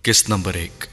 किस्त नंबर 1।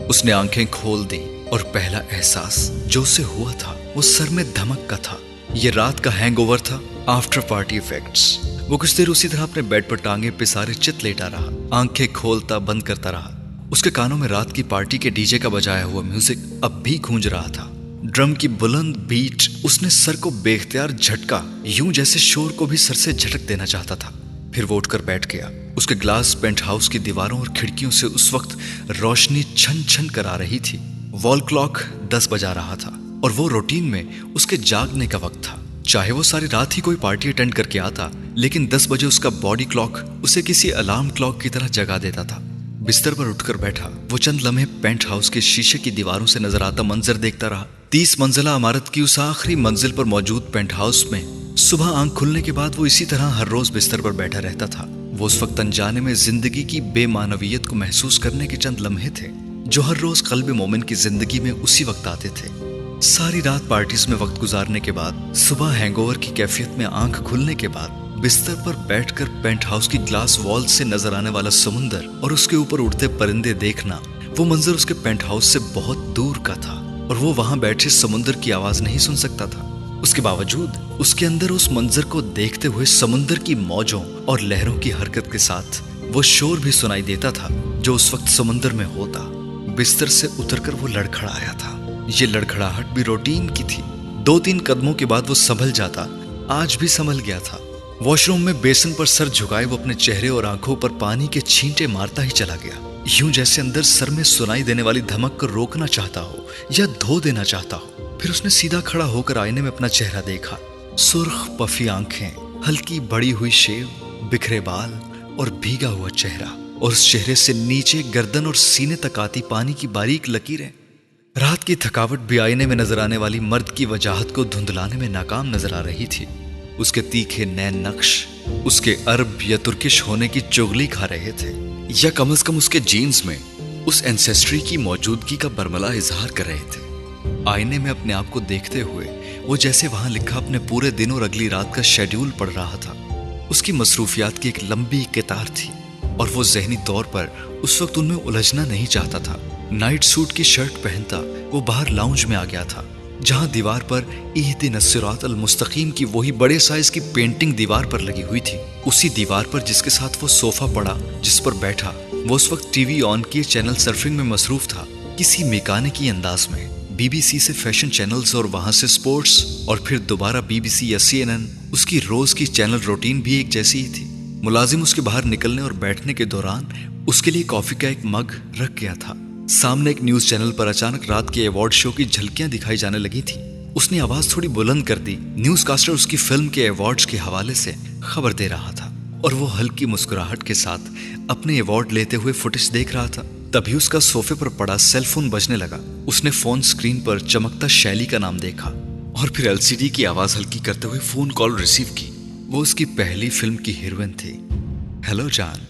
उसने आंखें खोल दी और पहला एहसास जो उसे हुआ था वो सर में धमक का था। ये रात का हैंगओवर था, आफ्टर पार्टी इफेक्ट्स। वो कुछ देर उसी तरह अपने बेड पर टांगे पिसारे चित लेटा रहा, आंखें खोलता बंद करता रहा। उसके कानों में रात की पार्टी के डीजे का बजाया हुआ म्यूजिक अब भी गूंज रहा था। ड्रम की बुलंद बीट उसने सर को बेख्तियार झटका, यूं जैसे शोर को भी सर से झटक देना चाहता था। फिर वो उठकर बैठ गया। उसके ग्लास पेंट हाउस की दीवारों और खिड़कियों से उस वक्त रोशनी छन छन कर आ रही थी। वॉल क्लॉक 10 बजा रहा था और वो रूटीन में उसके जागने का वक्त था। चाहे वो सारी रात ही कोई पार्टी अटेंड करके आता, लेकिन 10 बजे उसका बॉडी क्लॉक उसे किसी अलार्म क्लॉक की तरह जगा देता था। बिस्तर पर उठकर बैठा, वो चंद लम्हे पेंट हाउस के शीशे की दीवारों से नजर आता मंजर देखता रहा। 30 मंजिला इमारत की उस आखिरी मंजिल पर मौजूद पेंट हाउस में सुबह आंख खुलने के बाद वो इसी तरह हर रोज बिस्तर पर बैठा रहता था। वो उस वक्त अनजाने में जिंदगी की बेमानवियत को महसूस करने के चंद लम्हे थे जो हर रोज क़ल्ब मोमिन की जिंदगी में उसी वक्त आते थे। सारी रात पार्टीज में वक्त गुजारने के बाद, सुबह हैंगओवर की कैफियत में आंख खुलने के बाद, बिस्तर पर बैठकर पेंट हाउस की ग्लास वॉल से नजर आने वाला समुंदर और उसके ऊपर उड़ते परिंदे देखना, वो मंजर उसके पेंट हाउस से बहुत दूर का था और वो वहां बैठे समुंदर की आवाज नहीं सुन सकता था। उसके बावजूद उसके अंदर उस मंजर को देखते हुए समुंदर की मौजों और लहरों की हरकत के साथ वो शोर भी सुनाई देता था जो उस वक्त समुंदर में होता। बिस्तर से उतरकर वो लड़खड़ाया था। ये लड़खड़ाहट भी रूटीन की थी। 2-3 कदमों के बाद वो संभल जाता। आज भी संभल गया था। वॉशरूम में बेसिन पर सर झुकाए वो अपने चेहरे और आंखों पर पानी के छींटे मारता ही चला गया, यूं जैसे अंदर सर में सुनाई देने वाली धमक को रोकना चाहता हो या धो देना चाहता हो। फिर उसने सीधा खड़ा होकर आईने में अपना चेहरा देखा। सुर्ख पफी आंखें, हल्की बड़ी हुई शेव, बिखरे बाल और भीगा हुआ चेहरा, और उस चेहरे से नीचे गर्दन और सीने तक आती पानी की बारीक लकीरें। रात की थकावट भी आईने में नजर आने वाली मर्द की वजाहत को धुंधलाने में नाकाम नजर आ रही थी। उसके तीखे नैन नक्श उसके अरब या तुर्किश होने की चुगली खा रहे थे, या कम से कम उसके जीन्स में उस एंसेस्ट्री की मौजूदगी का बरमला इजहार कर रहे थे। आईने में अपने आप को देखते हुए वो जैसे वहां लिखा अपने पूरे दिन और अगली रात का शेड्यूल पढ़ रहा था। उसकी मसरूफियात की एक लंबी कतार थी और वो ज़हनी तौर पर उस वक्त उनमें उलझना नहीं चाहता था। नाइट सूट की शर्ट पहनता वो बाहर लाउंज में आ गया था, जहां दीवार पर इहदिन सिरात अल मुस्तकीम की वही बड़े साइज की पेंटिंग दीवार पर लगी हुई थी। उसी दीवार पर जिसके साथ वो सोफा पड़ा जिस पर बैठा, वो उस वक्त टीवी ऑन किए चैनल सर्फिंग में मसरूफ था, किसी मेकाने की अंदाज में। बीबीसी से फैशन चैनल्स और वहां से स्पोर्ट्स और फिर दोबारा बीबीसी या CNN। उसकी रोज की चैनल रूटीन भी एक जैसी ही थी। मुलाजिम उसके बाहर निकलने और बैठने के दौरान उसके लिए कॉफी का एक मग रख गया था। सामने एक न्यूज चैनल पर अचानक रात के अवार्ड शो की झलकियां दिखाई जाने लगी थी। उसने आवाज थोड़ी बुलंद कर दी। न्यूज कास्टर उसकी फिल्म के अवार्ड्स के हवाले से खबर दे रहा था और वो हल्की मुस्कुराहट के साथ अपने अवार्ड लेते हुए फुटेज देख रहा था। तभी उसका सोफे पर पड़ा सेल फोन बजने लगा। उसने फोन स्क्रीन पर चमकता शैली का नाम देखा और फिर LCD की आवाज हल्की करते हुए फोन कॉल रिसीव की। वो उसकी पहली फिल्म की हीरोइन थी। हेलो जान,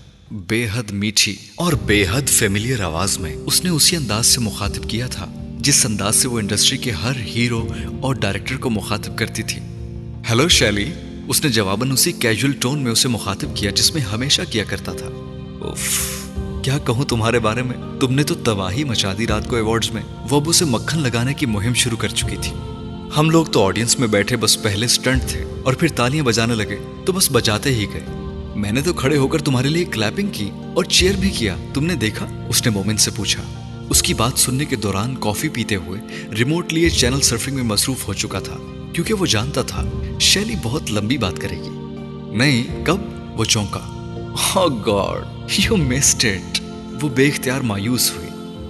बेहद मीठी और बेहद फेमिलियर आवाज में उसने उसी अंदाज से मुखातिब किया था जिस अंदाज से वो इंडस्ट्री के हर हीरो और डायरेक्टर को मुखातिब करती थी। हेलो शैली, उसने जवाबन उसी कैजुअल टोन में उसे मुखातिब किया जिसमें हमेशा किया करता था। उफ, क्या कहूं तुम्हारे बारे में, तुमने तो तबाही मचा दी रात को अवार्ड्स में। वो अब उसे मक्खन लगाने की मुहिम शुरू कर चुकी थी। हम लोग तो ऑडियंस में बैठे बस पहले स्टंट थे और फिर तालियां बजाने लगे तो बस बजाते ही गए। मैंने तो खड़े होकर तुम्हारे लिए क्लैपिंग की और चीयर भी किया, तुमने देखा? उसने मोमिन से पूछा। उसकी बात सुनने के दौरान कॉफी पीते हुए रिमोट लिए चैनल सर्फिंग में मसरूफ हो चुका था, क्योंकि वो जानता था शैली बहुत लंबी बात करेगी। नहीं, कब? वो चौंका। Oh God, you missed it। वो बेख्तियार मायूस हुई।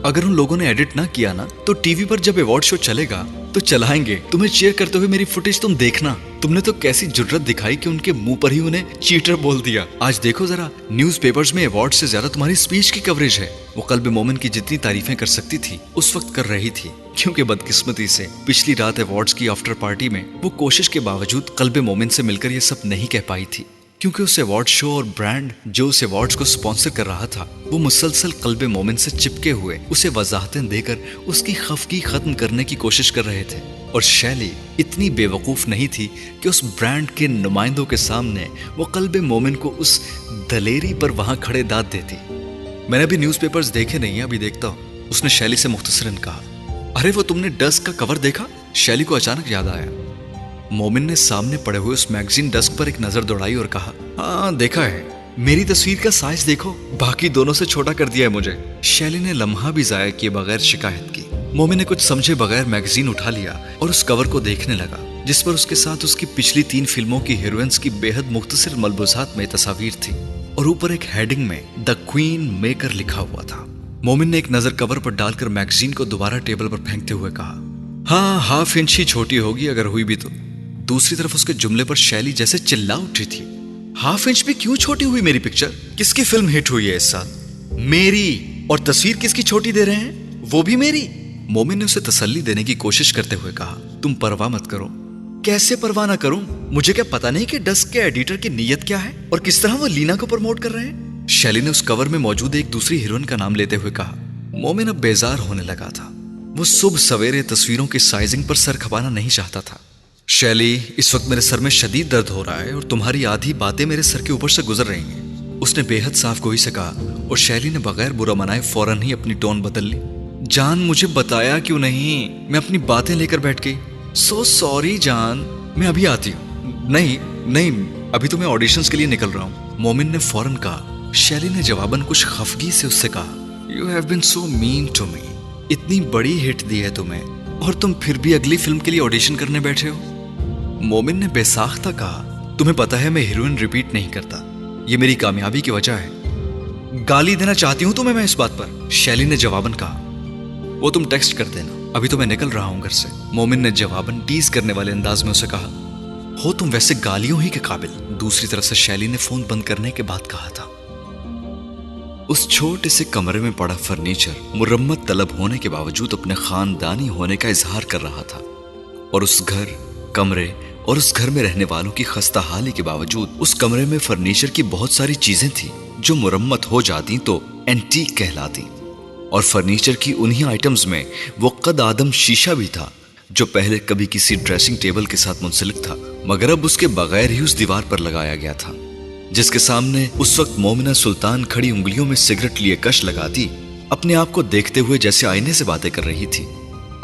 अगर उन लोगों ने एडिट ना किया ना तो टीवी पर जब अवार्ड शो चलेगा तो चलाएंगे तुम्हें चीयर करते हुए मेरी फुटेज तुम देखना। तुमने तो कैसी जुर्रत दिखाई कि उनके मुंह पर ही उन्हें चीटर बोल दिया। आज देखो जरा, न्यूज़पेपर्स में अवार्ड से ज्यादा तुम्हारी स्पीच की कवरेज है। वो क़ल्ब मोमिन की जितनी तारीफें कर सकती थी उस वक्त कर रही थी, क्योंकि बदकिस्मती से पिछली रात अवार्ड्स की आफ्टर पार्टी में वो कोशिश के बावजूद क़ल्ब मोमिन से मिलकर ये सब नहीं कह पाई थी, क्योंकि उस अवार्ड शो और ब्रांड जो उस अवार्ड्स को स्पॉन्सर कर रहा था वो मुसलसल क़ल्ब मोमिन से चिपके हुए उसे वजाहतें देकर उसकी खफगी खत्म करने की कोशिश कर रहे थे। और शैली इतनी बेवकूफ़ नहीं थी कि उस ब्रांड के नुमाइंदों के सामने वो क़ल्ब मोमिन को उस दलेरी पर वहां खड़े दाद देती। मैंने अभी न्यूज़पेपर्स देखे नहीं है, अभी देखता हूँ, उसने शैली से मुख्तसरन कहा। अरे वो तुमने डस्क का कवर देखा? शैली को अचानक याद आया। मोमिन ने सामने पड़े हुए उस मैगजीन डस्क पर एक नजर दौड़ाई और कहा, हाँ देखा है। मेरी तस्वीर का साइज देखो, बाकी दोनों से छोटा कर दिया है मुझे। शैली ने लम्हा भी जाया किए बगैर शिकायत की। मोमिन ने कुछ समझे बगैर मैगजीन उठा लिया और उस कवर को देखने लगा, जिस पर उसके साथ उसकी पिछली 3 फिल्मों की हीरोइंस की बेहद मुख्तसर मलबूसात में तस्वीर थी और ऊपर एक हेडिंग में द क्वीन मेकर लिखा हुआ था। मोमिन ने एक नजर कवर पर डालकर मैगजीन को दोबारा टेबल पर फेंकते हुए कहा, हाँ, ½ इंच ही छोटी होगी अगर हुई भी तो। दूसरी तरफ उसके जुमले पर शैली जैसे चिल्ला उठी थी, ½ इंच भी क्यों छोटी हुई मेरी पिक्चर? किसकी फिल्म हिट हुई है इस साल? मेरी। और तस्वीर किसकी छोटी दे रहे हैं? वो भी मेरी। मोमिन ने उसे तसल्ली देने की कोशिश करते हुए कहा, तुम परवाह मत करो। कैसे परवाह ना करूं? मुझे क्या पता नहीं कि डस्क के एडिटर की नीयत क्या है और किस तरह वो लीना को प्रमोट कर रहे हैं? शैली ने उस कवर में मौजूद एक दूसरी हीरोइन का नाम लेते हुए कहा। मोमिन अब बेजार होने लगा था। वो सुबह सवेरे तस्वीरों की साइजिंग पर सर खपाना नहीं चाहता था। शैली, इस वक्त मेरे सर में शदीद दर्द हो रहा है और तुम्हारी आधी बातें मेरे सर के ऊपर से गुजर रही हैं, उसने बेहद साफ गोई से कहा और शैली ने बगैर बुरा मनाए फौरन ही अपनी टोन बदल ली। जान, मुझे बताया क्यों नहीं? मैं अपनी बातें लेकर बैठ गई। सो सॉरी जान, मैं अभी आती हूँ। नहीं नहीं, अभी तो मैं ऑडिशंस के लिए निकल रहा हूँ, मोमिन ने फौरन कहा। शैली ने जवाबन कुछ खफगी से उससे कहा, you have been so mean to me. इतनी बड़ी हिट दी है तुम्हें और तुम फिर भी अगली फिल्म के लिए ऑडिशन करने बैठे हो। मोमिन ने बेसाख्ता कहा, तुम्हें पता है मैं हीरोइन रिपीट नहीं करता, ये मेरी कामयाबी की वजह है। गाली देना चाहती हूँ तुम्हें मैं इस बात पर, शैली ने जवाबन कहा। वो तुम टेक्स्ट कर देना, अभी तो मैं निकल रहा हूं घर से, मोमिन ने जवाबन टीज करने वाले अंदाज में उसे कहा। हो तुम वैसे गालियों ही के काबिल, दूसरी तरफ से शैली ने फोन बंद करने के बाद कहा था। उस छोटे से कमरे में पड़ा फर्नीचर मुरम्मत तलब होने के बावजूद अपने खानदानी होने का इजहार कर रहा था और उस घर, कमरे और उस घर में रहने वालों की खस्ता हाली के बावजूद उस कमरे में फर्नीचर की बहुत सारी चीजें थी जो मुरम्मत हो जाती तो एंटीक कहलाती। और फर्नीचर की उन्हीं आइटम्स में वो कद आदम शीशा भी था जो पहले कभी किसी ड्रेसिंग टेबल के साथ मुंसलिक था, मगर अब उसके बगैर ही उस दीवार पर लगाया गया था, जिसके सामने उस वक्त मोमिना सुल्तान खड़ी उंगलियों में सिगरेट लिए कश लगाती, अपने आप को देखते हुए जैसे आईने से बातें कर रही थी।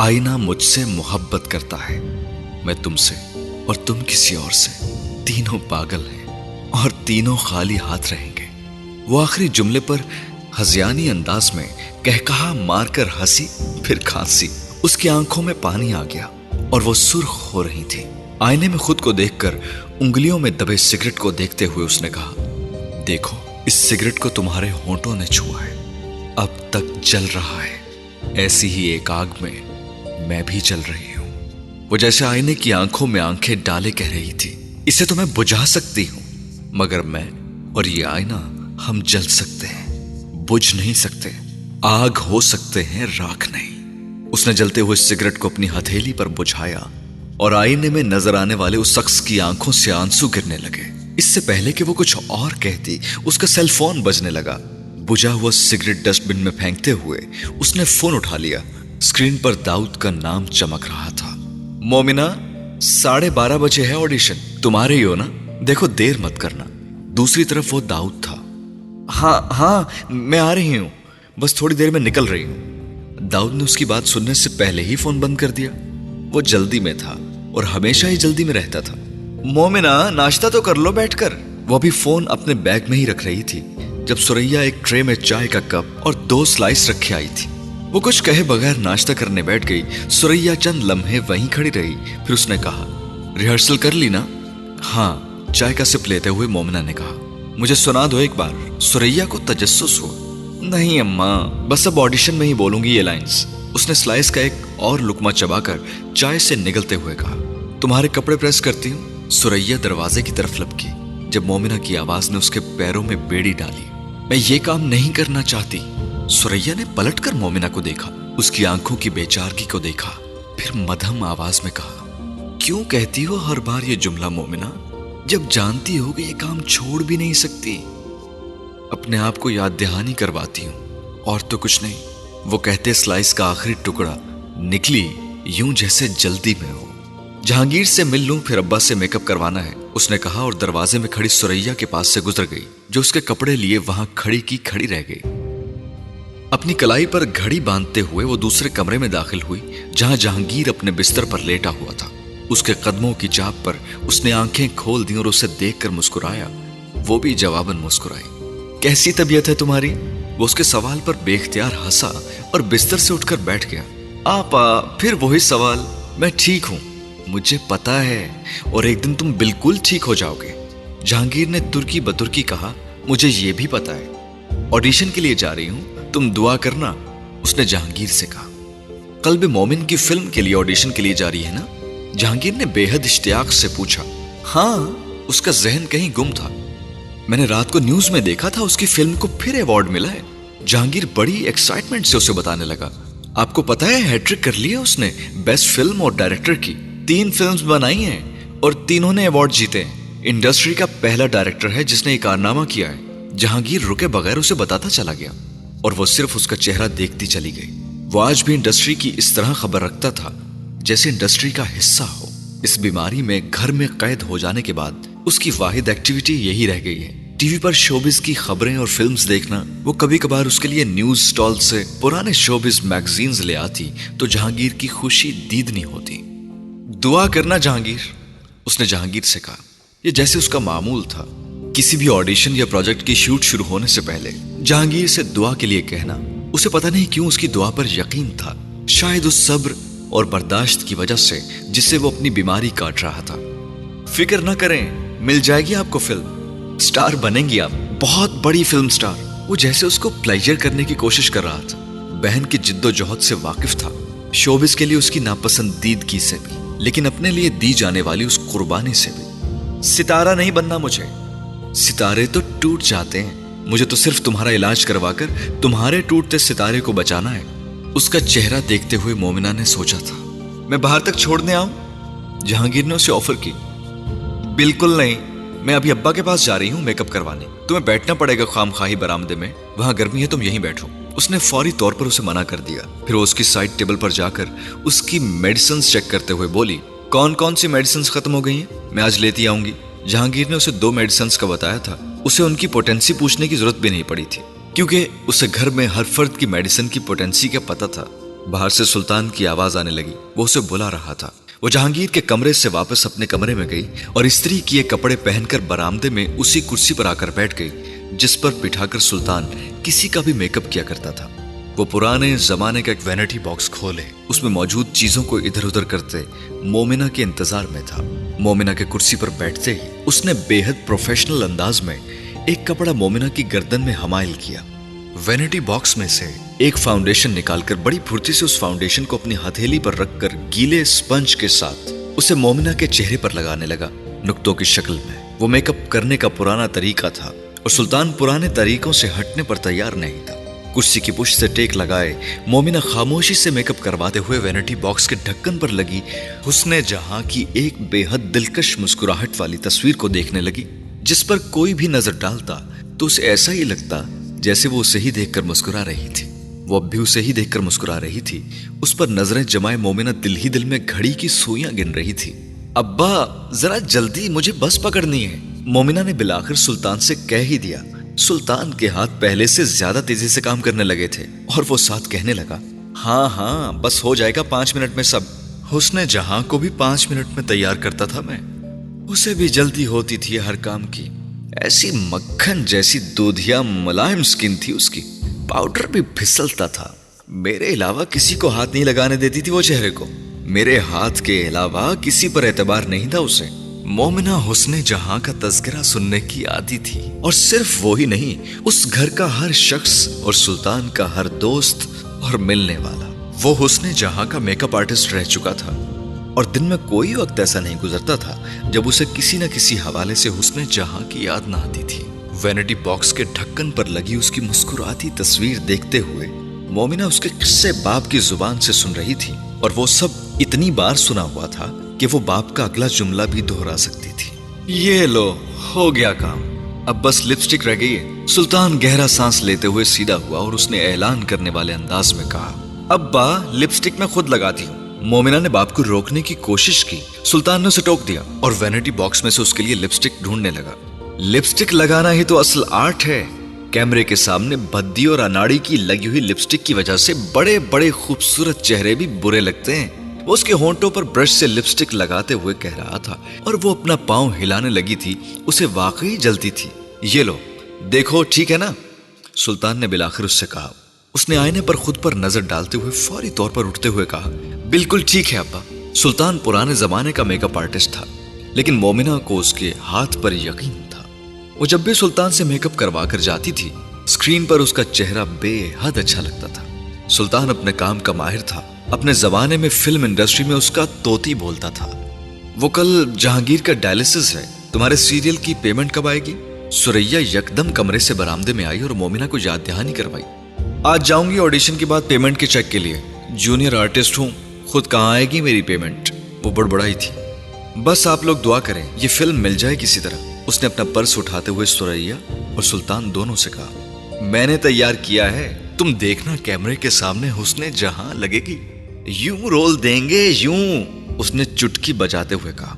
आईना मुझसे मोहब्बत करता है, मैं तुमसे और तुम किसी और से, तीनों पागल हैं और तीनों खाली हाथ रहेंगे। वो आखिरी जुमले पर हज़ियानी अंदाज में कहकहा मारकर हंसी, फिर खांसी। उसकी आंखों में पानी आ गया और वो सुर्ख हो रही थी। आईने में खुद को देखकर उंगलियों में दबे सिगरेट को देखते हुए उसने कहा, देखो इस सिगरेट को तुम्हारे होंठों ने छुआ है, अब तक जल रहा है, ऐसी ही एक आग में मैं भी जल रही हूं। वो जैसे आईने की आंखों में आंखें डाले कह रही थी, इसे तो मैं बुझा सकती हूं, मगर मैं और ये आईना हम जल सकते हैं, बुझ नहीं सकते। आग हो सकते हैं, राख नहीं। उसने जलते हुए सिगरेट को अपनी हथेली पर बुझाया और आईने में नजर आने वाले उस शख्स की आंखों से आंसू गिरने लगे। इससे पहले कि वो कुछ और कहती, उसका सेल फोन बजने लगा। बुझा हुआ सिगरेट डस्टबिन में फेंकते हुए उसने फोन उठा लिया। स्क्रीन पर दाऊद का नाम चमक रहा था। मोमिना, 12:30 बजे है ऑडिशन, तुम्हारे ही हो ना? देखो देर मत करना। दूसरी तरफ वो दाऊद था। हाँ, मैं आ रही हूं, बस थोड़ी देर में निकल रही हूं। दाऊद ने उसकी बात सुनने से पहले ही फोन बंद कर दिया। वो जल्दी में था और हमेशा ही जल्दी में रहता था। मोमिना, नाश्ता तो कर लो बैठकर। वो अभी फोन अपने बैग में ही रख रही थी जब सुरैया एक ट्रे में चाय का कप और 2 स्लाइस रखे आई थी। वो कुछ कहे बगैर नाश्ता करने बैठ गई। सुरैया चंद लम्हे वहीं खड़ी रही, फिर उसने कहा, रिहर्सल कर ली ना? हाँ, चाय का सिप लेते हुए मोमिना ने कहा। मुझे सुना दो एक बार। सुरैया को तजस्सुस हुआ। नहीं अम्मा, बस अब ऑडिशन में ही बोलूंगी ये लाइंस। उसने स्लाइस का एक और लुकमा चबाकर चाय से निगलते हुए कहा। तुम्हारे कपड़े प्रेस करती हूँ। सुरैया दरवाजे की तरफ लपकी जब मोमिना की आवाज ने उसके पैरों में बेड़ी डाली। मैं ये काम नहीं करना चाहती। सुरैया ने पलटकर मोमिना को देखा, उसकी आंखों की बेचारगी को देखा, फिर मध्यम आवाज में कहा, क्यों कहती हो हर बार ये जुमला मोमिना, जब जानती हो कि ये काम छोड़ भी नहीं सकती? अपने आप को याद दहानी करवाती हूं और तो कुछ नहीं। वो कहते स्लाइस का आखिरी टुकड़ा निकली यूं जैसे जल्दी में हो। जहांगीर से मिल लूं, फिर अब्बा से मेकअप करवाना है, उसने कहा और दरवाजे में खड़ी सुरैया के पास से गुजर गई, जो उसके कपड़े लिए वहां खड़ी की खड़ी रह गई। اپنی کلائی پر گھڑی باندھتے ہوئے وہ دوسرے کمرے میں داخل ہوئی جہاں جہانگیر اپنے بستر پر لیٹا ہوا تھا۔ اس کے قدموں کی چاپ پر اس نے آنکھیں کھول دیں اور اسے دیکھ کر مسکرایا۔ وہ بھی جواباً مسکرائی۔ کیسی طبیعت ہے تمہاری؟ وہ اس کے سوال پر بے اختیار ہنسا اور بستر سے اٹھ کر بیٹھ گیا۔ آپا پھر وہی سوال۔ میں ٹھیک ہوں، مجھے پتا ہے، اور ایک دن تم بالکل ٹھیک ہو جاؤ گے۔ جہانگیر نے ترکی بترکی کہا، مجھے یہ بھی پتا ہے، آڈیشن کے لیے جا رہی ہوں، تم دعا کرنا۔ اس نے جہانگیر سے کہا۔ قلب مومن کی فلم کے لیے آڈیشن کے لیے جا رہی ہے نا؟ جہانگیر نے بے حد اشتیاق سے پوچھا۔ ہاں، اس کا ذہن کہیں گم تھا۔ میں نے رات کو نیوز میں دیکھا تھا اس کی فلم کو پھر ایوارڈ ملا ہے۔ جہانگیر بڑی ایکسائٹمنٹ سے اسے بتانے لگا۔ آپ کو پتا ہے ہیٹرک کر لیا اس نے بیسٹ فلم اور ڈائریکٹر کی۔ 3 فلمز بنائی ہیں اور تینوں نے ایوارڈ جیتے ہیں۔ انڈسٹری کا پہلا ڈائریکٹر ہے جس نے یہ کارنامہ کیا ہے۔ جہانگیر رکے بغیر اسے بتاتا چلا گیا اور وہ صرف اس کا چہرہ دیکھتی چلی گئی۔ وہ آج بھی انڈسٹری کی اس طرح خبر رکھتا تھا جیسے انڈسٹری کا حصہ ہو۔ اس بیماری میں گھر میں قید ہو جانے کے بعد اس کی واحد ایکٹیویٹی یہی رہ گئی ہے۔ ٹی وی پر شوبز کی خبریں اور فلمز دیکھنا۔ وہ کبھی کبھار اس کے لیے نیوز سٹال سے پرانے شوبز میگزینز لے آتی تو جہانگیر کی خوشی دیدنی ہوتی۔ دعا کرنا جہانگیر، اس نے جہانگیر سے کہا۔ یہ جیسے اس کا معمول تھا، کسی بھی آڈیشن یا پروجیکٹ کی شوٹ شروع ہونے سے پہلے جہانگیر سے دعا کے لیے کہنا۔ اسے پتہ نہیں کیوں اس کی دعا پر یقین تھا، شاید اس صبر اور برداشت کی وجہ سے جس سے وہ اپنی بیماری کاٹ رہا تھا۔ فکر نہ کریں، مل جائے گی آپ کو فلم، سٹار بنیں گی آپ، بہت بڑی فلم سٹار۔ وہ جیسے اس کو پلیجر کرنے کی کوشش کر رہا تھا۔ بہن کی جد و جہد سے واقف تھا، شوبز کے لیے اس کی ناپسندیدگی سے بھی، لیکن اپنے لیے دی جانے والی اس قربانی سے بھی۔ ستارہ نہیں بننا مجھے، ستارے تو ٹوٹ جاتے ہیں، مجھے تو صرف تمہارا علاج کروا کر تمہارے ٹوٹتے ستارے کو بچانا ہے۔ اس کا چہرہ دیکھتے ہوئے مومنہ نے سوچا تھا، میں باہر تک چھوڑنے آؤں؟ جہانگیر نے اسے آفر کی۔ بالکل نہیں، میں ابھی ابا کے پاس جا رہی ہوں میک اپ کروانے، تمہیں بیٹھنا پڑے گا خام خواہی برآمدے میں، وہاں گرمی ہے، تم یہیں بیٹھو۔ اس نے فوری طور پر اسے منع کر دیا۔ پھر وہ اس کی سائڈ ٹیبل پر جا کر اس کی میڈیسنز چیک کرتے ہوئے بولی، کون کون سی میڈیسنز ختم ہو گئی ہیں؟ میں آج لیتی آؤں گی۔ جہانگیر نے اسے 2 میڈیسنز کا بتایا تھا۔ اسے ان کی پوٹینسی پوچھنے کی ضرورت بھی نہیں پڑی تھی، کیونکہ اسے گھر میں ہر فرد کی میڈیسن کی پوٹینسی کا پتہ تھا۔ باہر سے سلطان کی آواز آنے لگی، وہ اسے بلا رہا تھا۔ وہ جہانگیر کے کمرے سے واپس اپنے کمرے میں گئی اور استری کیے کپڑے پہن کر برآمدے میں اسی کرسی پر آ کر بیٹھ گئی جس پر بٹھا کر سلطان کسی کا بھی میک اپ کیا کرتا تھا۔ وہ پرانے زمانے کا ایک وینٹی باکس کھولے، اس میں موجود چیزوں کو ادھر ادھر کرتے مومنہ کے انتظار میں تھا۔ مومنہ کے کرسی پر بیٹھتے ہی اس نے بے حد پروفیشنل انداز میں ایک کپڑا مومنہ کی گردن میں حمائل کیا۔ وینٹی باکس میں سے ایک فاؤنڈیشن نکال کر بڑی پھرتی سے اس فاؤنڈیشن کو اپنی ہتھیلی پر رکھ کر گیلے اسپنج کے ساتھ اسے مومنہ کے چہرے پر لگانے لگا، نقطوں کی شکل میں۔ وہ میک اپ کرنے کا پرانا طریقہ تھا اور سلطان پرانے طریقوں سے ہٹنے پر تیار نہیں تھا۔ کرسی کی پشت سے ٹیک لگائے مومنہ خاموشی سے میک اپ کرواتے ہوئے وینٹی باکس کے ڈھکن پر لگی حسن جہاں کی ایک بے حد دلکش مسکراہٹ والی تصویر کو دیکھنے لگی، جس پر کوئی بھی نظر ڈالتا تو اسے ایسا ہی لگتا جیسے وہ اسے ہی دیکھ کر مسکرا رہی تھی۔ وہ اب بھی اسے ہی دیکھ کر مسکرا رہی تھی۔ اس پر نظریں جمائے مومنہ دل ہی دل میں گھڑی کی سوئیاں گن رہی تھی۔ ابا ذرا جلدی، مجھے بس پکڑنی ہے، مومنہ نے بالآخر سلطان سے کہہ ہی دیا۔ سلطان کے ہاتھ پہلے سے زیادہ تیزی سے کام کرنے لگے تھے اور وہ ساتھ کہنے لگا، ہاں ہاں بس ہو جائے گا 5 منٹ میں سب۔ حسن جہاں کو بھی 5 منٹ میں تیار کرتا تھا میں، اسے بھی جلدی ہوتی تھی ہر کام کی۔ ایسی مکھن جیسی دودھیا ملائم سکن تھی اس کی، پاؤڈر بھی پھسلتا تھا۔ میرے علاوہ کسی کو ہاتھ نہیں لگانے دیتی تھی وہ چہرے کو، میرے ہاتھ کے علاوہ کسی پر اعتبار نہیں تھا اسے۔ مومنہ حسن جہاں کا تذکرہ سننے کی عادی تھی، اور صرف وہی نہیں، اس گھر کا ہر شخص اور سلطان کا ہر دوست اور ملنے والا۔ وہ حسن جہاں کا میک اپ آرٹسٹ رہ چکا تھا، اور دن میں کوئی وقت ایسا نہیں گزرتا تھا جب اسے کسی نہ کسی حوالے سے حسن جہاں کی یاد نہ آتی تھی۔ وینٹی باکس کے ڈھکن پر لگی اس کی مسکراتی تصویر دیکھتے ہوئے مومنہ اس کے قصے باپ کی زبان سے سن رہی تھی، اور وہ سب اتنی بار سنا ہوا تھا کہ وہ باپ کا اگلا جملہ بھی دہرا سکتی تھی۔ یہ لو، ہو گیا کام، اب بس لپسٹک رہ گئی ہے۔ سلطان گہرا سانس لیتے ہوئے سیدھا ہوا اور اس نے اعلان کرنے والے انداز میں کہا، ابا لپسٹک میں خود لگاتی ہوں۔ مومنہ نے باپ کو روکنے کی کوشش کی، سلطان نے اسے ٹوک دیا اور وینٹی باکس میں سے اس کے لیے لپسٹک ڈھونڈنے لگا۔ لپسٹک لگانا ہی تو اصل آرٹ ہے، कैमरे के सामने भद्दी और अनाड़ी की लगी हुई लिपस्टिक की वजह से बड़े बड़े खूबसूरत चेहरे भी बुरे लगते हैं। वो उसके होंठों पर ब्रश से लिपस्टिक लगाते हुए कह रहा था और वो अपना पाँव हिलाने लगी थी, उसे वाकई जलती थी। ये लो देखो, ठीक है ना, सुल्तान ने बिलाखिर उससे कहा। उसने आईने पर खुद पर नजर डालते हुए फौरी तौर पर उठते हुए कहा, बिल्कुल ठीक है अब्बा। सुल्तान पुराने जमाने का मेकअप आर्टिस्ट था, लेकिन मोमिना को उसके हाथ पर यकीन था। वो जब भी सुल्तान से मेकअप करवा कर जाती थी, स्क्रीन पर उसका चेहरा बेहद अच्छा लगता था। सुल्तान अपने काम का माहिर था। अपने जमाने में फिल्म इंडस्ट्री में उसका तोती बोलता था। वो कल जहांगीर का डायलिसिस है, तुम्हारे सीरियल की पेमेंट कब आएगी? सुरैया यकदम कमरे से बरामदे में आई और मोमिना को याद दहानी करवाई। आज जाऊंगी ऑडिशन के बाद पेमेंट के चेक के लिए। जूनियर आर्टिस्ट हूँ, खुद कहाँ आएगी मेरी पेमेंट? वो बड़बड़ाई थी। बस आप लोग दुआ करें ये फिल्म मिल जाए किसी तरह। उसने अपना पर्स उठाते हुए सुरैया और सुल्तान दोनों से कहा, मैंने तैयार किया है, तुम देखना कैमरे के सामने हुस्ने जहां लगेगी। यूं रोल देंगे यूं, उसने चुटकी बजाते हुए कहा।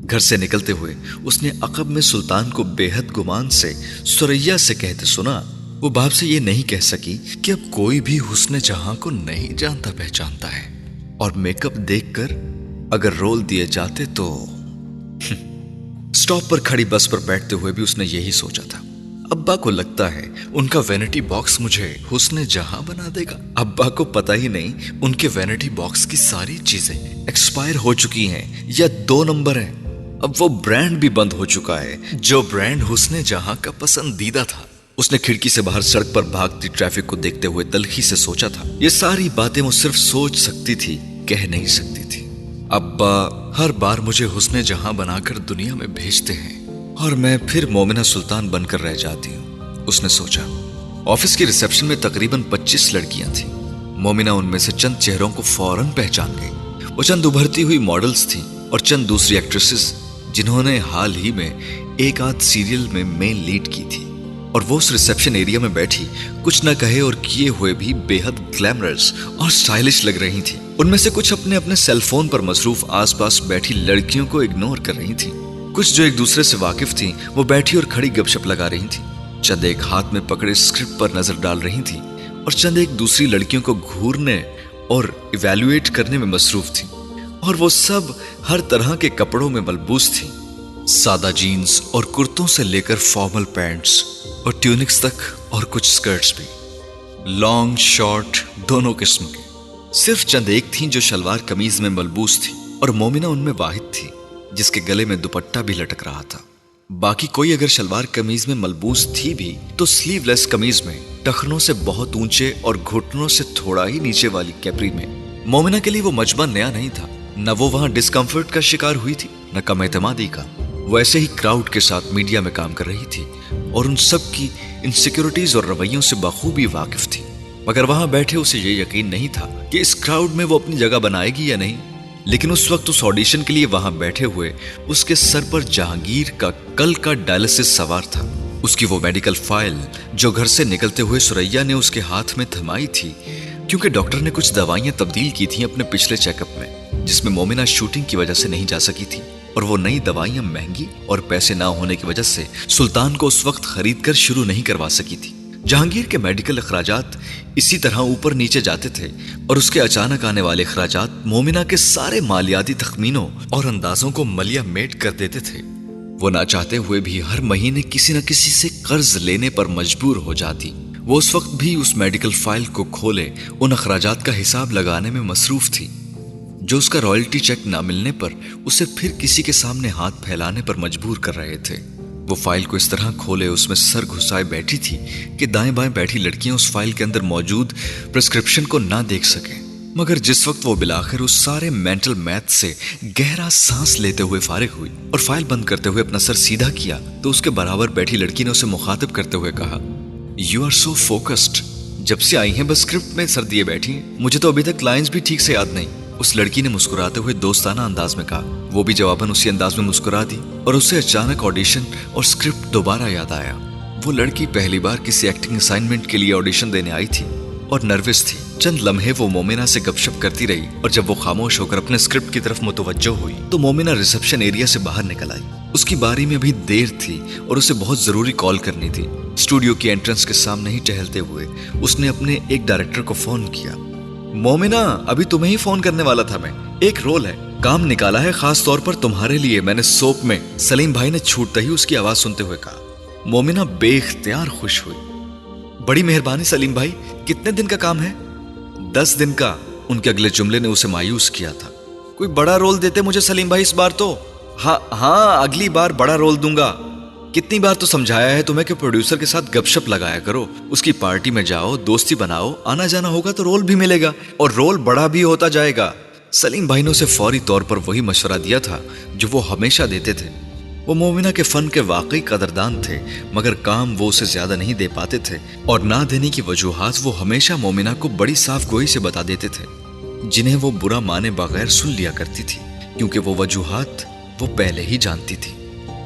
घर से निकलते हुए उसने अकब में सुल्तान को बेहद गुमान से सुरैया से कहते सुना। वो बाप से ये नहीं कह सकी कि अब कोई भी हुस्ने जहां को नहीं जानता पहचानता है, और मेकअप देखकर अगर रोल दिए जाते तो। स्टॉप पर खड़ी बस पर बैठते हुए भी उसने यही सोचा था। अब्बा को लगता है उनका वैनिटी बॉक्स मुझे हुस्ने जहां बना देगा। अब्बा को पता ही नहीं उनके वैनिटी बॉक्स की सारी चीजें एक्सपायर हो चुकी हैं या 2 नंबर है। अब वो ब्रांड भी बंद हो चुका है जो ब्रांड हुस्ने जहां का पसंदीदा था। उसने खिड़की से बाहर सड़क पर भागती ट्रैफिक को देखते हुए तल्खी से सोचा था। ये सारी बातें वो सिर्फ सोच सकती थी, कह नहीं सकती थी। अब्बा हर बार मुझे हुस्ने जहां बनाकर दुनिया में भेजते हैं और मैं फिर मोमिना सुल्तान बनकर रह जाती हूँ, उसने सोचा। ऑफिस की रिसेप्शन में तकरीबन 25 लड़कियां थी। मोमिना उनमें से चंद चेहरों को फौरन पहचान गई। वो चंद उभरती हुई मॉडल्स थी और चंद दूसरी एक्ट्रेसेस जिन्होंने हाल ही में एक आध सीरियल में मेन लीड की थी। और वो उस रिसेप्शन एरिया में बैठी कुछ न कहे और किए हुए भी बेहद ग्लैमरस और स्टाइलिश लग रही थी। उनमें से कुछ अपने अपने सेलफोन पर मसरूफ आसपास बैठी लड़कियों को इग्नोर कर रही थी। कुछ जो एक दूसरे से वाकिफ थी वो बैठी और खड़ी गपशप लगा रही थी। चंद एक हाथ में पकड़े स्क्रिप्ट पर नजर डाल रही थी और चंद एक दूसरी लड़कियों को घूरने और इवैल्यूएट करने में मसरूफ थी। और वो सब हर तरह के कपड़ों में मलबूस थी, सादा जीन्स और कुर्तों से लेकर फॉर्मल पैंट्स और ट्यूनिक्स तक, और कुछ स्कर्ट्स भी, लॉन्ग शॉर्ट दोनों किस्म के। सिर्फ चंद एक थीं जो शलवार कमीज में मलबूस थी और मोमिना उनमें वाहिद थी जिसके गले में दुपट्टा भी लटक रहा था। बाकी कोई अगर शलवार कमीज में मलबूस थी भी तो स्लीवलेस कमीज में, टखनों से बहुत ऊंचे और घुटनों से थोड़ा ही नीचे वाली कैपरी में। मोमिना के लिए वो मजमा नया नहीं था। न वो वहां डिस्कम्फर्ट का शिकार हुई थी न कम एतमादी का। वो ऐसे ही क्राउड के साथ मीडिया में काम कर रही थी और उन सब की इनसिक्योरिटीज और रवैयों से बखूबी वाकिफ थी। मगर वहां बैठे उसे ये यकीन नहीं था कि इस क्राउड में वो अपनी जगह बनाएगी या नहीं। लेकिन उस वक्त उस ऑडिशन के लिए वहां बैठे हुए उसके सर पर जहांगीर का कल का डायलिसिस सवार था। उसकी वो मेडिकल फाइल जो घर से निकलते हुए सुरैया ने उसके हाथ में थमाई थी, क्योंकि डॉक्टर ने कुछ दवाइयां तब्दील की थी अपने पिछले चेकअप में, जिसमें मोमिना शूटिंग की वजह से नहीं जा सकी थी। और वो नई दवाइयां महंगी और पैसे ना होने की वजह से सुल्तान को उस वक्त खरीद कर शुरू नहीं करवा सकी थी। जहांगीर के मेडिकल अखराजात इसी तरह ऊपर नीचे जाते थे और उसके अचानक आने वाले अखराजात मोमिना के सारे मालियाती तखमीनों और अंदाजों को मलिया मेट कर देते थे। वो ना चाहते हुए भी हर महीने किसी न किसी से कर्ज लेने पर मजबूर हो जाती। वो उस वक्त भी उस मेडिकल फाइल को खोले उन अखराजात का हिसाब लगाने में मसरूफ थी जो उसका रॉयल्टी चेक ना मिलने पर उसे फिर किसी के सामने हाथ फैलाने पर मजबूर कर रहे थे। वो फाइल को इस तरह खोले उसमें सर घुसाए बैठी थी कि दाएं बाएं बैठी लड़कियां उस फाइल के अंदर मौजूद प्रिस्क्रिप्शन को ना देख सके। मगर जिस वक्त वो बिलाखिर उस सारे मेंटल मैथ से गहरा सांस लेते हुए फारिग हुई और फाइल बंद करते हुए अपना सर सीधा किया तो उसके बराबर बैठी लड़की ने उसे मुखातिब करते हुए कहा, यू आर सो फोकस्ड। जब से आई हैं बस स्क्रिप्ट में सर दिए बैठी हैं, मुझे तो अभी तक लाइंस भी ठीक से याद नहीं। उस लड़की ने मुस्कुराते हुए दोस्ताना अंदाज में कहा। वो भी जवाबन उसी अंदाज में मुस्कुरा दी और उसे अचानक ऑडिशन और स्क्रिप्ट दोबारा याद आया। वो लड़की पहली बार किसी एक्टिंग असाइनमेंट के लिए ऑडिशन देने आई थी और नर्वस थी। चंद लम्हे वो मोमिना से गपशप करती रही और जब वो खामोश होकर अपने स्क्रिप्ट की तरफ मुतवज्जो हुई तो मोमिना रिसेप्शन एरिया से बाहर निकल आई। उसकी बारी में अभी देर थी और उसे बहुत जरूरी कॉल करनी थी। स्टूडियो की एंट्रेंस के सामने ही टहलते हुए उसने अपने एक डायरेक्टर को फोन किया। मोमिना, अभी तुम्हें ही फोन करने वाला था मैं। एक रोल है, काम निकाला है खास तौर पर तुम्हारे लिए मैंने सोप में, सलीम भाई ने छूटते ही उसकी आवाज सुनते हुए कहा। मोमिना बेख्तियार खुश हुई। बड़ी मेहरबानी सलीम भाई, कितने दिन का काम है? 10 दिन का। उनके अगले जुमले ने उसे मायूस किया था। कोई बड़ा रोल देते मुझे सलीम भाई इस बार तो। हाँ, अगली बार बड़ा रोल दूंगा। कितनी बार तो समझाया है तुम्हें कि प्रोड्यूसर के साथ गपशप लगाया करो, उसकी पार्टी में जाओ, दोस्ती बनाओ, आना जाना होगा तो रोल भी मिलेगा और रोल बड़ा भी होता जाएगा। सलीम भाई ने उसे फौरी तौर पर वही मशवरा दिया था जो वो हमेशा देते थे। वो मोमिना के फन के वाकई कदरदान थे, मगर काम वो उसे ज्यादा नहीं दे पाते थे और ना देने की वजूहात वो हमेशा मोमिना को बड़ी साफ गोई से बता देते थे, जिन्हें वो बुरा माने बगैर सुन लिया करती थी, क्योंकि वो वजूहात वो पहले ही जानती थी।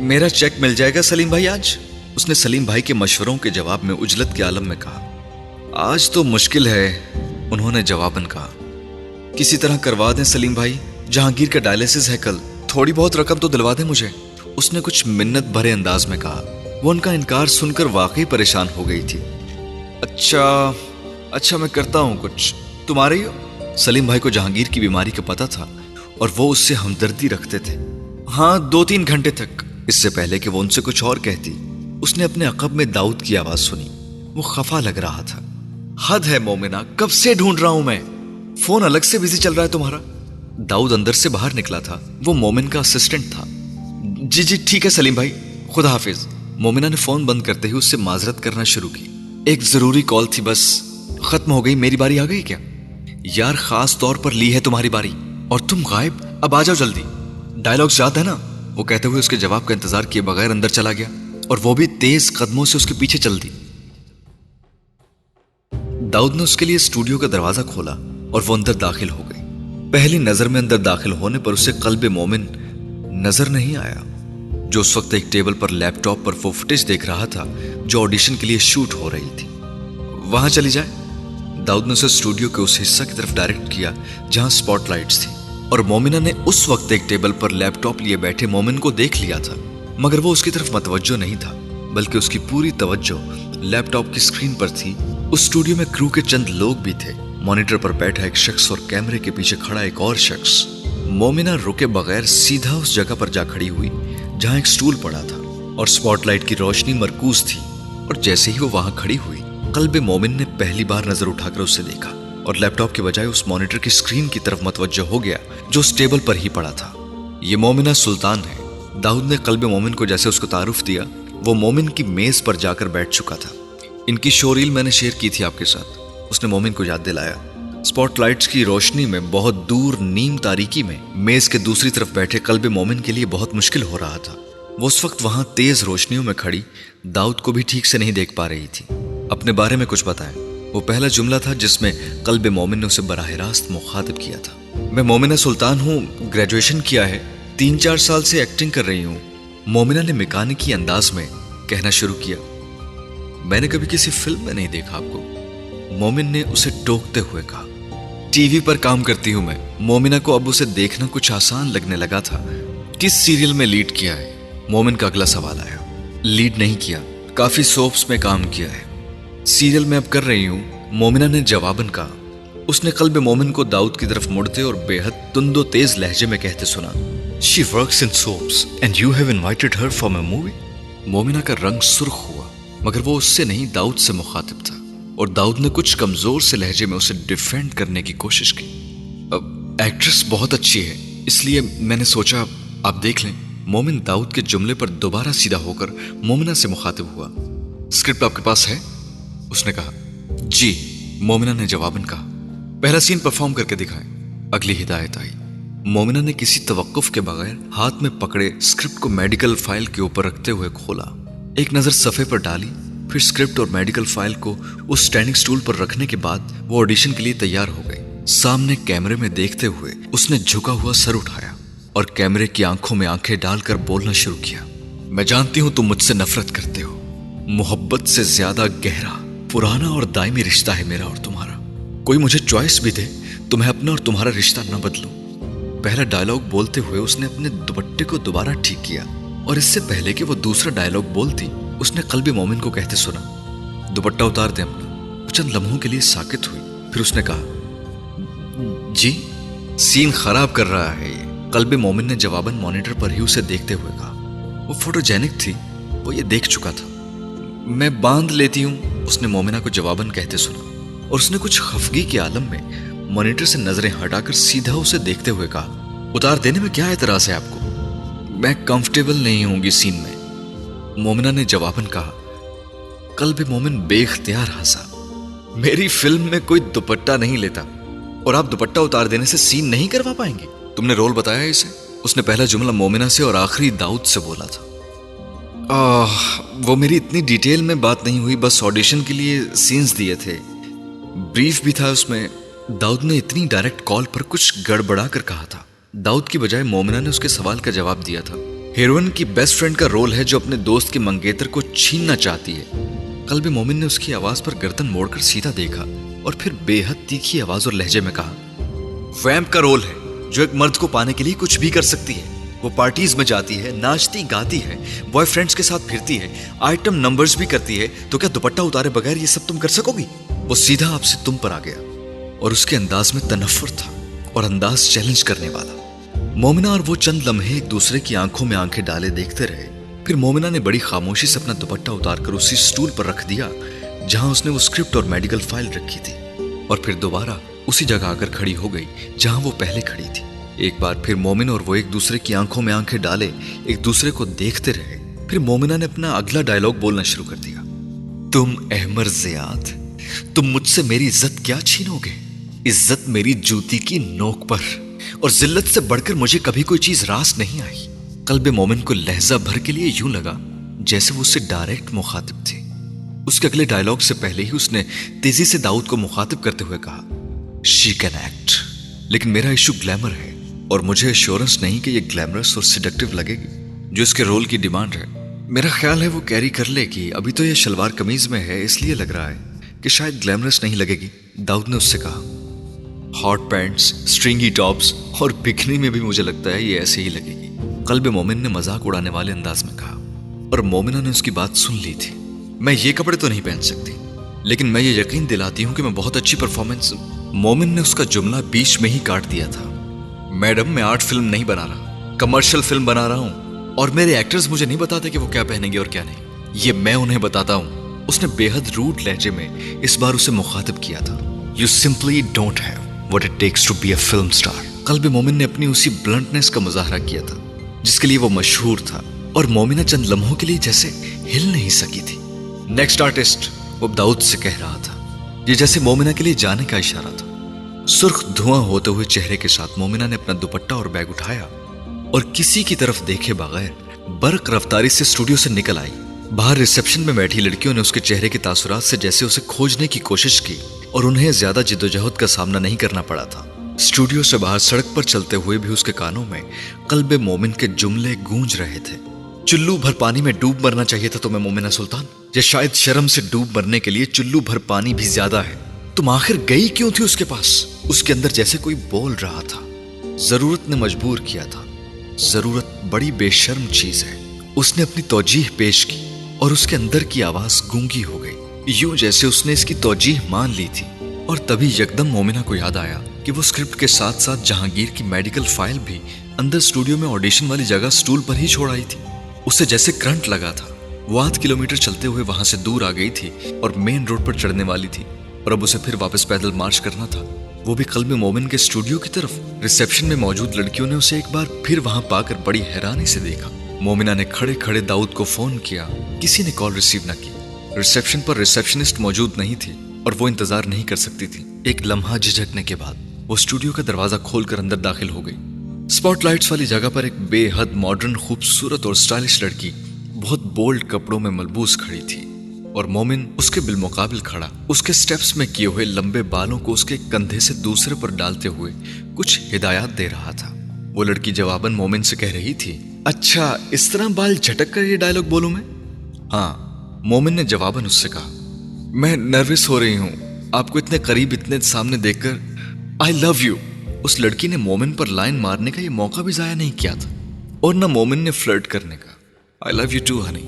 मेरा चेक मिल जाएगा सलीम भाई आज? उसने सलीम भाई के मशवरों के जवाब में उजलत के आलम में कहा। आज तो मुश्किल है, उन्होंने जवाबन कहा। किसी तरह करवा दें सलीम भाई, जहांगीर का डायलिसिस है कल, थोड़ी बहुत रकम तो दिलवा दें मुझे, उसने कुछ मिन्नत भरे अंदाज में कहा। वो उनका इनकार सुनकर वाकई परेशान हो गई थी। अच्छा मैं करता हूं कुछ, तुम्हारे ही हो? सलीम भाई को जहांगीर की बीमारी का पता था और वो उससे हमदर्दी रखते थे। हाँ, 2-3 घंटे तक। इससे पहले कि वो उनसे कुछ और कहती, उसने अपने अकब में दाऊद की आवाज सुनी। वो खफा लग रहा था। हद है मोमिना, कब से ढूंढ रहा हूं मैं, फोन अलग से बिजी चल रहा है तुम्हारा। दाऊद अंदर से बाहर निकला था। वो मोमिन का असिस्टेंट था। जी ठीक है सलीम भाई, खुदा हाफिज। मोमिना ने फोन बंद करते ही उससे माजरत करना शुरू की। एक जरूरी कॉल थी, बस खत्म हो गई। मेरी बारी आ गई क्या? यार, खास तौर पर ली है तुम्हारी बारी और तुम गायब। अब आ जाओ जल्दी। डायलॉग्स याद है ना? वो कहते हुए उसके जवाब का इंतजार किए बगैर अंदर चला गया और वो भी तेज कदमों से उसके पीछे चल दी। दाऊद ने उसके लिए स्टूडियो का दरवाजा खोला और वो अंदर दाखिल हो गई। पहली नजर में अंदर दाखिल होने पर उसे कल्बे मोमिन नजर नहीं आया, जो उस वक्त एक टेबल पर लैपटॉप पर वो फुटेज देख रहा था जो ऑडिशन के लिए शूट हो रही थी। वहां चली जाए। दाऊद ने उसे स्टूडियो के उस हिस्सा की तरफ डायरेक्ट किया जहां स्पॉटलाइट्स थी और मोमिना ने उस वक्त एक टेबल पर लैपटॉप लिए बैठे मोमिन को देख लिया था, मगर वो उसकी तरफ मतवज्जो नहीं था, बल्कि उसकी पूरी तवज्जो लैपटॉप की स्क्रीन पर थी। उस स्टूडियो में क्रू के चंद लोग भी थे, मॉनिटर पर बैठा एक शख्स और कैमरे के पीछे खड़ा एक और शख्स। मोमिना रुके बगैर सीधा उस जगह पर जा खड़ी हुई जहां एक स्टूल पड़ा था और स्पॉटलाइट की रोशनी मरकूज थी, और जैसे ही वो वहां खड़ी हुई, कल्बे मोमिन ने पहली बार नजर उठाकर उसे देखा और लैपटॉप के बजाय उस मॉनिटर की स्क्रीन की तरफ मतवज्जो हो गया जो उस टेबल पर ही पड़ा था। ये मोमिना सुल्तान है। दाऊद ने कल्बे मोमिन को जैसे उसको तारुफ दिया, वो मोमिन की मेज पर जाकर बैठ चुका था। इनकी शोरील मैंने शेयर की थी आपके साथ, उसने मोमिन को याद दिलाया। स्पॉटलाइट्स की रोशनी में बहुत दूर नीम तारीकी में मेज के दूसरी तरफ बैठे कल्बे मोमिन के लिए बहुत मुश्किल हो रहा था। वो उस वक्त वहां तेज रोशनियों में खड़ी दाऊद को भी ठीक से नहीं देख पा रही थी। अपने बारे में कुछ बताएं, वो पहला जुमला था जिसमें कल्बे मोमिन ने उसे बराह रास्त मुखातिब किया था। मैं मोमिना सुल्तान हूँ, ग्रेजुएशन किया है, 3-4 साल से एक्टिंग कर रही हूँ, मोमिना ने मैकेनिकी अंदाज में कहना शुरू किया। मैंने कभी किसी फिल्म में नहीं देखा आपको, मोमिन ने उसे टोकते हुए कहा। टीवी पर काम करती हूं मैं। मोमिना को अब उसे देखना कुछ आसान लगने लगा था। किस सीरियल में लीड किया है? मोमिन का अगला सवाल आया। लीड नहीं किया, काफी सोप्स में काम किया है, सीरियल में अब कर रही हूं, मोमिना ने जवाबन कहा। उसने कल्बे मोमिन को दाऊद की तरफ मुड़ते और बेहद तुंदो तेज लहजे में कहते सुना, she works in soaps and you have invited her for my movie. Momina का रंग सुर्ख हुआ, मगर वो उससे नहीं दाऊद से मुखातिब था और दाऊद ने कुछ कमजोर से लहजे में उसे डिफेंड करने की कोशिश की। अब एक्ट्रेस बहुत अच्छी है, इसलिए मैंने सोचा आप देख लें। मोमिन दाऊद के जुमले पर दोबारा सीधा होकर मोमिना से मुखातिब हुआ। स्क्रिप्ट आपके पास है? उसने कहा। जी, मोमिना ने जवाबन कहा। पहला सीन परफॉर्म करके दिखाएं। अगली हिदायत आई। मोमिना ने किसी तवक्कुफ के बगैर हाथ में पकड़े स्क्रिप्ट को मेडिकल फाइल के ऊपर रखते हुए खोला, एक नजर सफ़े पर डाली, फिर स्क्रिप्ट और मेडिकल फाइल को उस स्टैंडिंग स्टूल पर रखने के बाद वो ऑडिशन के लिए तैयार हो गई। सामने कैमरे में देखते हुए उसने झुका हुआ सर उठाया और कैमरे की आंखों में आंखें डालकर बोलना शुरू किया। मैं जानती हूं तुम मुझसे नफरत करते हो, मोहब्बत से ज्यादा गहरा, पुराना और दायमी रिश्ता है मेरा और तुम्हारा। कोई मुझे चॉइस भी दे तो मैं अपना और तुम्हारा रिश्ता न बदलूं। पहला डायलॉग बोलते हुए उसने अपने दुपट्टे को दोबारा ठीक किया और इससे पहले कि वो दूसरा डायलॉग बोलती उसने कल्बे मोमिन को कहते सुना, दुपट्टा उतार दे अपना। वो चंद लम्हों के लिए साकित हुई, फिर उसने कहा, जी। सीन खराब कर रहा है ये, कल्बे मोमिन ने जवाबन मॉनिटर पर ही उसे देखते हुए कहा। वो फोटोजेनिक थी, वो ये देख चुका था। मैं बांध लेती हूँ, उसने मोमिना को जवाबन कहते सुना और उसने कुछ खफगी के आलम में मॉनिटर से नजरें हटाकर सीधा उसे देखते हुए कहा, उतार देने में क्या एतराज है आपको? मैं कंफर्टेबल नहीं होंगी सीन में, मोमिना ने जवाबन कहा। कल्बे मोमिन बेख्तियार हंसा। मेरी फिल्म में कोई दुपट्टा नहीं लेता और आप दुपट्टा उतार देने से सीन नहीं करवा पाएंगे? तुमने रोल बताया इसे? उसने पहला जुमला मोमिना से और आखिरी दाऊद से बोला था। वो मेरी इतनी डिटेल में बात नहीं हुई, बस ऑडिशन के लिए सीन्स दिए थे, ब्रीफ भी था उसमें। दाऊद ने इतनी डायरेक्ट कॉल पर कुछ गड़बड़ा कर कहा था। दाऊद की बजाय मोमिना ने उसके सवाल का जवाब दिया था। हीरोइन की बेस्ट फ्रेंड का रोल है जो अपने दोस्त के मंगेतर को छीनना चाहती है। कल्बे मोमिन ने उसकी आवाज पर गर्दन मोड़कर सीधा देखा और फिर बेहद तीखी आवाज और लहजे में कहा, वैम्प का रोल है जो एक मर्द को पाने के लिए कुछ भी कर सकती है। वो पार्टीज में जाती है, नाचती गाती है, बॉयफ्रेंड्स के साथ फिरती है, आइटम नंबर्स भी करती है। तो क्या दुपट्टा उतारे बगैर ये सब तुम कर सकोगी? वो सीधा आपसे तुम पर आ गया और उसके अंदाज में तनफ्फुर था और अंदाज चैलेंज करने वाला। मोमिना और वो चंद लम्हे एक दूसरे की आंखों में आंखें डाले देखते रहे। फिर मोमिना ने बड़ी खामोशी से अपना दुपट्टा उतारकर उसी स्टूल पर रख दिया जहां उसने वो स्क्रिप्ट और मेडिकल फाइल रखी थी और फिर दोबारा उसी जगह आकर खड़ी हो गई जहां वो पहले खड़ी थी। एक बार फिर मोमिन और वो एक दूसरे की आंखों में आंखें डाले एक दूसरे को देखते रहे। फिर मोमिना ने अपना अगला डायलॉग बोलना शुरू कर दिया, तुम अहमर ज़ियाद, तुम मुझसे मेरी इज्जत क्या छीनोगे? इज्जत मेरी जूती की नोक पर, और जिल्लत से बढ़कर मुझे कभी कोई चीज रास नहीं आई। कल्बे मोमिन को लहजा भर के लिए यूं लगा जैसे वो उससे डायरेक्ट मुखातिब थे। उसके अगले डायलॉग से पहले ही उसने तेजी से दाऊद को मुखातिब करते हुए कहा, शी कैन एक्ट, लेकिन मेरा इशू ग्लैमर है और मुझे एश्योरेंस नहीं कि ये ग्लैमरस और सिडक्टिव लगेगी जो इसके रोल की डिमांड है। मेरा ख्याल है वो कैरी कर लेगी, अभी तो ये शलवार कमीज में है इसलिए लग रहा है कि शायद ग्लैमरस नहीं लगेगी। दाऊद ने उससे कहा, हॉट पैंट्स, स्ट्रिंगी टॉप्स और बिकनी में भी मुझे लगता है ये ऐसे ही लगेगी। कल्बे मोमिन ने मजाक उड़ाने वाले अंदाज में कहा और मोमिना ने उसकी बात सुन ली थी। मैं ये कपड़े तो नहीं पहन सकती, लेकिन मैं ये यकीन दिलाती हूँ कि मैं बहुत अच्छी परफॉर्मेंस। मोमिन ने उसका जुमला बीच में ही काट दिया था। मैडम, मैं आर्ट फिल्म नहीं बना रहा, कमर्शियल फिल्म बना रहा हूँ और मेरे एक्टर्स मुझे नहीं बताते कि वो क्या पहनेंगे और क्या नहीं, ये मैं उन्हें बताता हूँ। उसने बेहद रूड लहजे में इस बार उसे मुखातिब किया था। You simply don't have what it takes to be a film star. Kalbe Momin ने अपनी उसी ब्लंटनेस का मुजाहरा किया था जिसके लिए वो मशहूर था और मोमिना चंद लम्हों के लिए जैसे हिल नहीं सकी थी। नेक्स्ट आर्टिस्ट, वो दाऊद से कह रहा था। ये जैसे मोमिना के लिए जाने का इशारा था। सुर्ख धुआं होते हुए चेहरे के साथ मोमिना ने अपना दुपट्टा और बैग उठाया और किसी की तरफ देखे बगैर बर्क रफ्तारी से स्टूडियो से निकल आई। बाहर रिसेप्शन में बैठी लड़कियों ने उसके चेहरे के तासुरात से जैसे उसे खोजने की कोशिश की और उन्हें ज्यादा जिद्दोजहद का सामना नहीं करना पड़ा था। स्टूडियो से बाहर सड़क पर चलते हुए भी उसके कानों में कल्बे मोमिन के जुमले गूंज रहे थे। चुल्लू भर पानी में डूब मरना चाहिए था तुम्हें मोमिना सुल्तान, या शायद शर्म से डूब मरने के लिए चुल्लू भर पानी भी ज्यादा है। तुम आखिर गई क्यों थी उसके पास? उसके अंदर जैसे कोई बोल रहा था। जरूरत ने मजबूर किया था। जरूरत बड़ी बेशर्म चीज है। उसने अपनी तौजीह पेश की और उसके अंदर की आवाज गूंगी हो गई, यूं जैसे उसने इसकी तौजीह मान ली थी। और तभी यकदम मोमिना को याद आया कि वो स्क्रिप्ट के साथ साथ जहांगीर की मेडिकल फाइल भी अंदर स्टूडियो में ऑडिशन वाली जगह स्टूल पर ही छोड़ आई थी। उसे जैसे करंट लगा था। वो आध किलोमीटर चलते हुए वहां से दूर आ गई थी और मेन रोड पर चढ़ने वाली थी और अब उसे फिर वापस पैदल मार्च करना था, वो भी कल्बे मोमिन के स्टूडियो की तरफ। रिसेप्शन में मौजूद लड़कियों ने उसे एक बार फिर वहां पाकर बड़ी हैरानी से देखा। मोमिना ने खड़े खड़े दाऊद को फोन किया, किसी ने कॉल रिसीव न की। रिसेप्शन पर रिसेप्शनिस्ट मौजूद नहीं थी और वो इंतजार नहीं कर सकती थी। एक लम्हा झिझकने के बाद वो स्टूडियो का दरवाजा खोलकर अंदर दाखिल हो गई। स्पॉटलाइट्स वाली जगह पर एक बेहद मॉडर्न, खूबसूरत और स्टाइलिश लड़की बहुत बोल्ड कपड़ों में मलबूस खड़ी थी और मोमिन उसके बिलमुकाबिल खड़ा, उसके स्टेप्स में किए हुए लंबे बालों को उसके कंधे से दूसरे पर डालते हुए कुछ हिदायत दे रहा था। वो लड़की जवाबन मोमिन से कह रही थी, अच्छा इस तरह बाल झटक कर ये डायलॉग बोलूं मैं? हाँ, मोमिन ने जवाबन उससे कहा। मैं नर्वस हो रही हूं, आपको इतने करीब, इतने सामने देखकर आई लव यू। उस लड़की ने मोमिन पर लाइन मारने का ये मौका भी जाया नहीं किया था, और न मोमिन ने फ्लर्ट करने का। I love you too honey.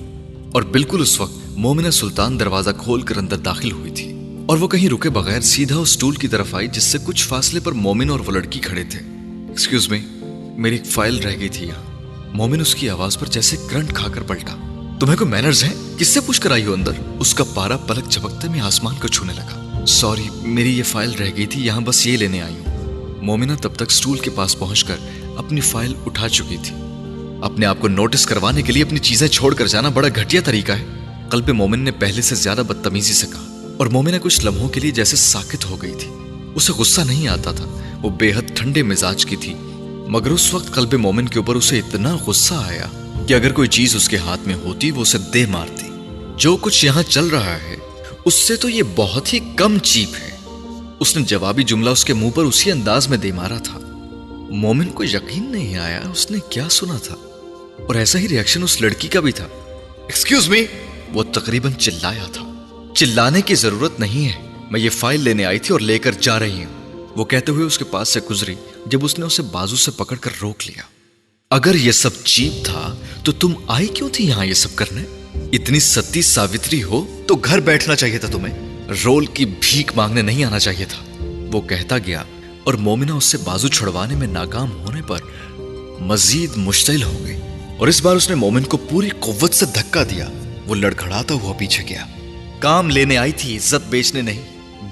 और बिल्कुल उस वक्त मोमिना सुल्तान दरवाजा खोलकर अंदर दाखिल हुई थी, और वो कहीं रुके बगैर सीधा उस स्टूल की तरफ आई जिससे कुछ फासले पर मोमिन और वो लड़की खड़े थे। एक्सक्यूज मी, मेरी एक फाइल रह गई थी यहाँ। मोमिन उसकी आवाज पर जैसे करंट खाकर पलटा। तुम्हें कोई मैनर्स हैं? किससे पूछकर आई हो अंदर? उसका पारा पलक झपकते में आसमान को छूने लगा। सॉरी, मेरी ये फाइल रह गई थी, यहाँ बस ये लेने आई हूँ। मोमिना तब तक स्टूल के पास पहुंचकर अपनी फाइल उठा चुकी थी। अपने आप को नोटिस करवाने के लिए अपनी चीजें छोड़कर जाना बड़ा घटिया तरीका है, कल्बे मोमिन ने पहले से ज्यादा बदतमीजी से कहा। और मोमिना कुछ लम्हों के लिए जैसे साकित हो गई थी। उसे गुस्सा नहीं आता था, वो बेहद ठंडे मिजाज की थी, मगर उस वक्त कल्बे मोमिन के ऊपर उसे इतना गुस्सा आया कि अगर कोई चीज उसके हाथ में होती वो उसे दे मारती। जो कुछ यहाँ चल रहा है उससे तो ये बहुत ही कम चीप है। उसने जवाबी जुमला उसके मुंह पर उसी अंदाज में दे मारा था। मोमिन को यकीन नहीं आया उसने क्या सुना था, और ऐसा ही रिएक्शन उस लड़की का भी था। एक्सक्यूज मी, वो तकरीबन चिल्लाया था। चिल्लाने की जरूरत नहीं है, मैं ये फाइल लेने आई थी और लेकर जा रही हूं, वो कहते हुए उसके पास से गुजरी जब उसने उसे बाजू से पकड़कर रोक लिया। अगर ये सब चीप था तो तुम आई क्यों थी यहां ये सब करने? इतनी सती सावित्री हो तो घर बैठना चाहिए था तुम्हें, रोल की भीख मांगने नहीं आना चाहिए था, वो कहता गया। और मोमिना उससे बाजू छुड़वाने में नाकाम होने पर मजीद मुश्तिल हो गई, और इस बार उसने मोमिन को पूरी कुव्वत से धक्का दिया। वो लड़खड़ाता हुआ पीछे गया। काम लेने आई थी, इज्जत बेचने नहीं।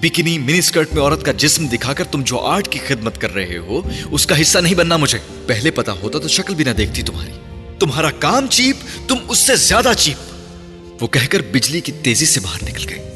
बिकिनी मिनी स्कर्ट में औरत का जिस्म दिखाकर तुम जो आर्ट की खिदमत कर रहे हो उसका हिस्सा नहीं बनना मुझे। पहले पता होता तो शक्ल भी ना देखती तुम्हारी। तुम्हारा काम चीप, तुम उससे ज्यादा चीप, वो कहकर बिजली की तेजी से बाहर निकल गई।